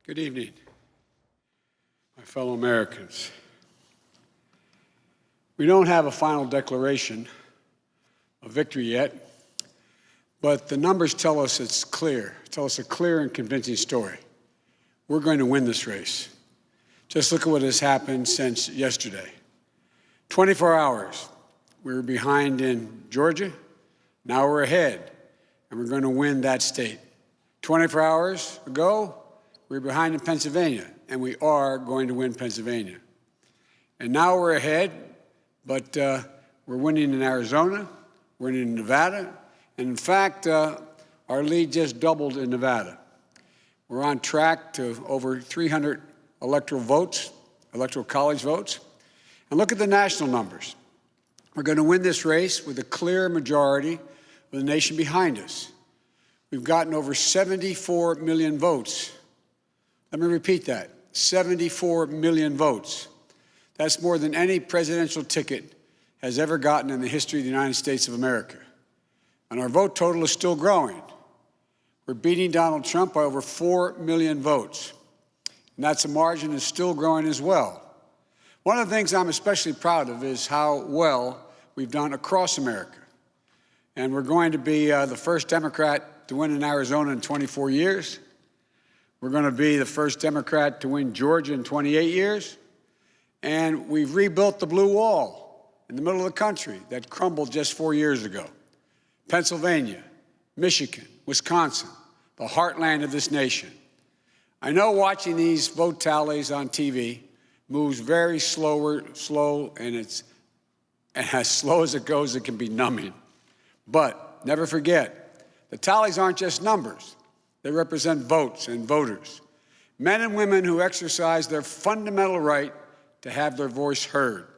Good evening, my fellow Americans. We don't have a final declaration of victory yet, but the numbers tell us it's clear, tell us a clear and convincing story. We're going to win this race. Just look at what has happened since yesterday. 24 hours, we were behind in Georgia, now we're ahead, and we're going to win that state. 24 hours ago, we were behind in Pennsylvania, and we are going to win Pennsylvania. And now we're ahead, but we're winning in Arizona, we're winning in Nevada, and in fact, our lead just doubled in Nevada. We're on track to over 300 electoral votes, electoral college votes. And look at the national numbers. We're going to win this race with a clear majority of the nation behind us. We've gotten over 74 million votes. Let me repeat that, 74 million votes. That's more than any presidential ticket has ever gotten in the history of the United States of America. And our vote total is still growing. We're beating Donald Trump by over 4 million votes. And that's a margin that's still growing as well. One of the things I'm especially proud of is how well we've done across America. And we're going to be the first Democrat to win in Arizona in 24 years. We're going to be the first Democrat to win Georgia in 28 years. And we've rebuilt the blue wall in the middle of the country that crumbled just 4 years ago. Pennsylvania, Michigan, Wisconsin, the heartland of this nation. I know watching these vote tallies on TV moves very slow, and as slow as it goes, it can be numbing. But never forget, the tallies aren't just numbers. They represent votes and voters, men and women who exercise their fundamental right to have their voice heard.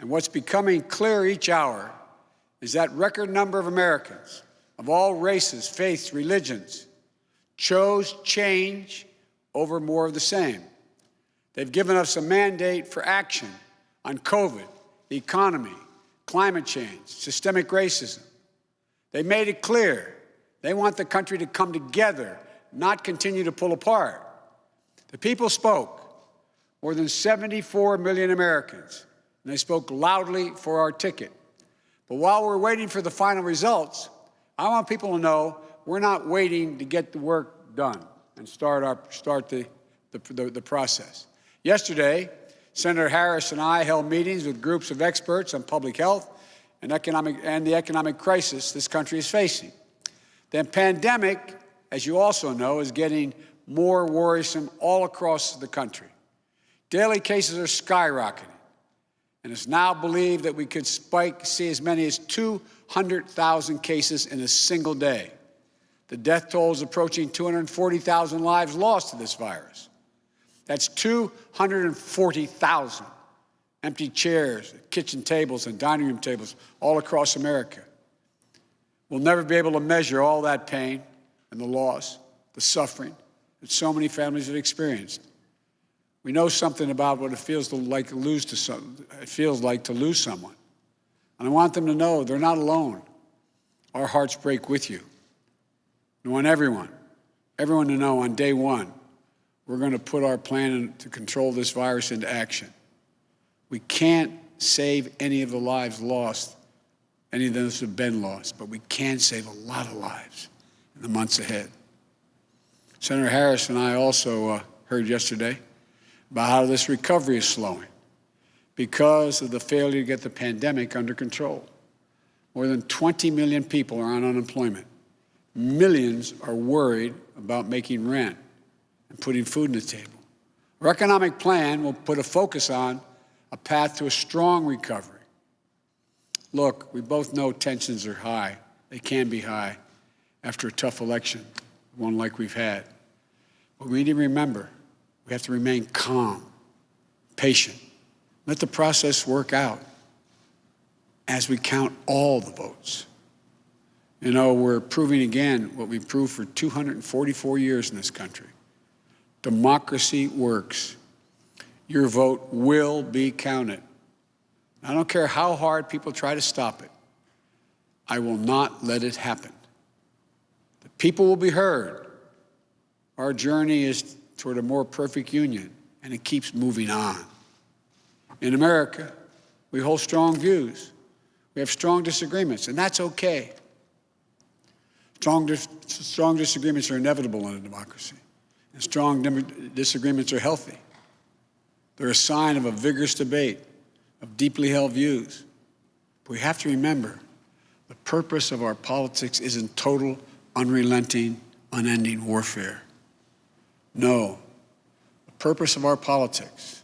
And what's becoming clear each hour is that record number of Americans of all races, faiths, religions chose change over more of the same. They've given us a mandate for action on COVID, the economy, climate change, systemic racism. They made it clear they want the country to come together, not continue to pull apart. The people spoke, more than 74 million Americans, and they spoke loudly for our ticket. But while we're waiting for the final results, I want people to know we're not waiting to get the work done and start the process. Yesterday, Senator Harris and I held meetings with groups of experts on public health and the economic crisis this country is facing. The pandemic, as you also know, is getting more worrisome all across the country. Daily cases are skyrocketing, and it's now believed that we could see as many as 200,000 cases in a single day. The death toll is approaching 240,000 lives lost to this virus. That's 240,000 empty chairs, kitchen tables, and dining room tables all across America. We'll never be able to measure all that pain and the loss, the suffering that so many families have experienced. We know something about what it feels like to lose someone. And I want them to know they're not alone. Our hearts break with you. I want everyone to know on day one, we're going to put our plan to control this virus into action. We can't save any of the lives lost. Any of those have been lost, but we can save a lot of lives in the months ahead. Senator Harris and I also heard yesterday about how this recovery is slowing because of the failure to get the pandemic under control. More than 20 million people are on unemployment. Millions are worried about making rent and putting food on the table. Our economic plan will put a focus on a path to a strong recovery. Look, we both know tensions are high. They can be high after a tough election, one like we've had. But we need to remember, we have to remain calm, patient. Let the process work out as we count all the votes. You know, we're proving again what we've proved for 244 years in this country. Democracy works. Your vote will be counted. I don't care how hard people try to stop it. I will not let it happen. The people will be heard. Our journey is toward a more perfect union, and it keeps moving on. In America, we hold strong views. We have strong disagreements, and that's okay. Strong disagreements are inevitable in a democracy, and strong disagreements are healthy. They're a sign of a vigorous debate, of deeply held views. But we have to remember, the purpose of our politics isn't total, unrelenting, unending warfare. No, the purpose of our politics,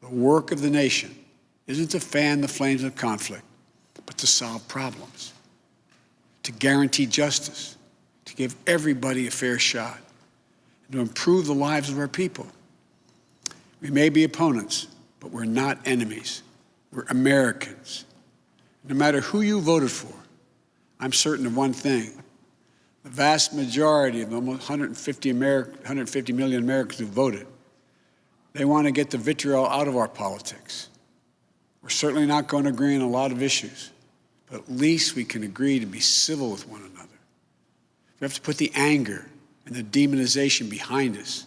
the work of the nation, isn't to fan the flames of conflict, but to solve problems, to guarantee justice, to give everybody a fair shot, and to improve the lives of our people. We may be opponents, but we're not enemies. We're Americans. No matter who you voted for, I'm certain of one thing. The vast majority of almost 150 million Americans who voted, they want to get the vitriol out of our politics. We're certainly not going to agree on a lot of issues, but at least we can agree to be civil with one another. We have to put the anger and the demonization behind us.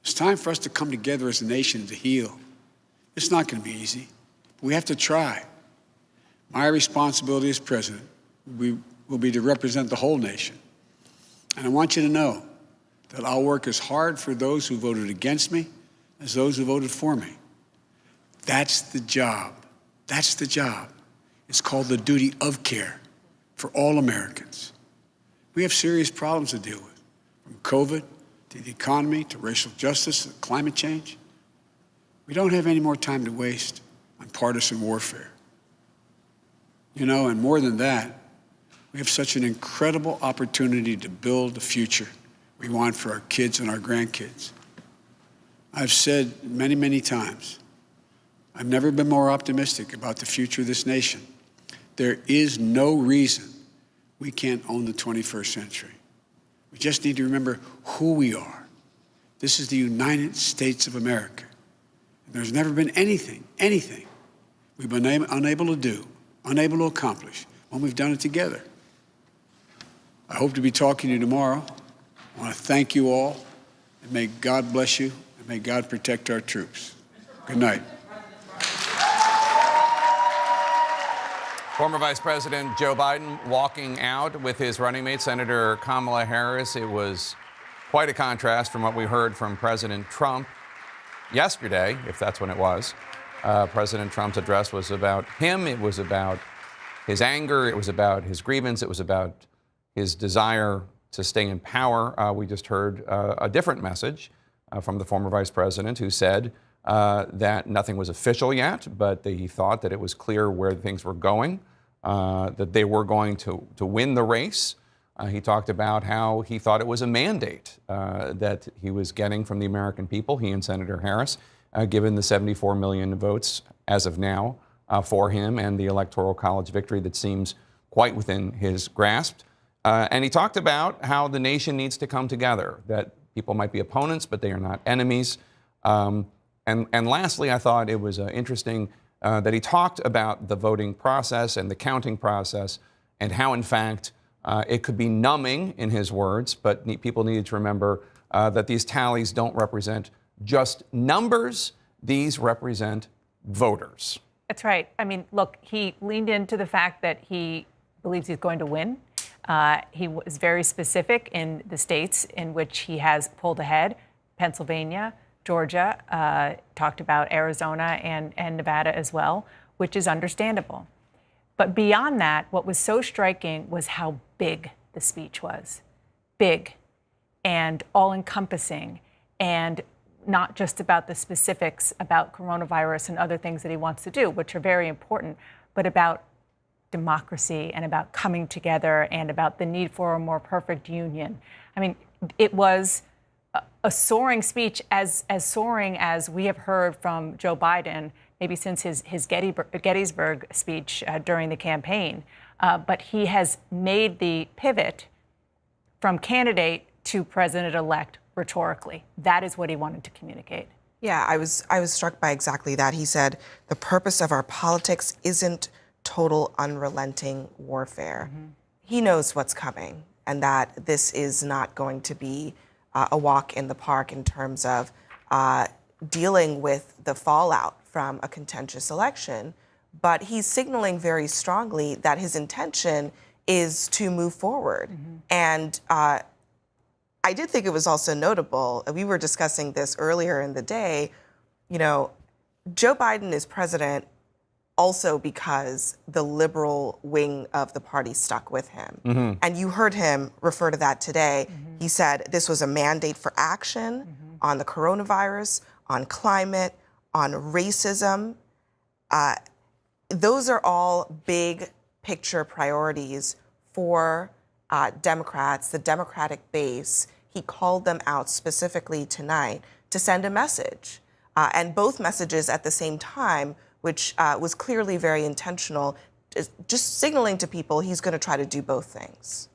It's time for us to come together as a nation to heal. It's not going to be easy, but we have to try. My responsibility as president will be to represent the whole nation. And I want you to know that I'll work as hard for those who voted against me as those who voted for me. That's the job. That's the job. It's called the duty of care for all Americans. We have serious problems to deal with, from COVID to the economy to racial justice to climate change. We don't have any more time to waste on partisan warfare. You know, and more than that, we have such an incredible opportunity to build the future we want for our kids and our grandkids. I've said many, many times, I've never been more optimistic about the future of this nation. There is no reason we can't own the 21st century. We just need to remember who we are. This is the United States of America. And there's never been anything we've been unable to do, unable to accomplish when we've done it together. I hope to be talking to you tomorrow. I want to thank you all, and may God bless you, and may God protect our troops. Good night. Former Vice President Joe Biden walking out with his running mate, Senator Kamala Harris. It was quite a contrast from what we heard from President Trump yesterday, if that's when it was. President Trump's address was about him. It was about his anger. It was about his grievance. It was about his desire to stay in power. We just heard a different message from the former vice president, who said that nothing was official yet, but that he thought that it was clear where things were going, that they were going to win the race. He talked about how he thought it was a mandate that he was getting from the American people, he and Senator Harris, given the 74 million votes as of now for him and the Electoral College victory that seems quite within his grasp. And he talked about how the nation needs to come together, that people might be opponents, but they are not enemies. And lastly, I thought it was interesting that he talked about the voting process and the counting process and how, in fact, it could be numbing, in his words, but people needed to remember that these tallies don't represent just numbers. These represent voters. That's right. I mean, look, he leaned into the fact that he believes he's going to win. He was very specific in the states in which he has pulled ahead: Pennsylvania, Georgia, talked about Arizona and Nevada as well, which is understandable. But beyond that, what was so striking was how big the speech was. Big and all-encompassing, and not just about the specifics about coronavirus and other things that he wants to do, which are very important, but about democracy and about coming together and about the need for a more perfect union. I mean, it was a soaring speech, as soaring as we have heard from Joe Biden, maybe since his Gettysburg speech during the campaign. But he has made the pivot from candidate to president-elect rhetorically. That is what he wanted to communicate. Yeah, I was struck by exactly that. He said, the purpose of our politics isn't total unrelenting warfare. Mm-hmm. He knows what's coming, and that this is not going to be a walk in the park in terms of dealing with the fallout from a contentious election, but he's signaling very strongly that his intention is to move forward. And I did think it was also notable, we were discussing this earlier in the day, you know, Joe Biden is president also because the liberal wing of the party stuck with him. And you heard him refer to that today. He said this was a mandate for action on the coronavirus, on climate, on racism. Those are all big picture priorities for Democrats, the Democratic base. He called them out specifically tonight to send a message. And both messages at the same time, which was clearly very intentional, just signaling to people he's going to try to do both things.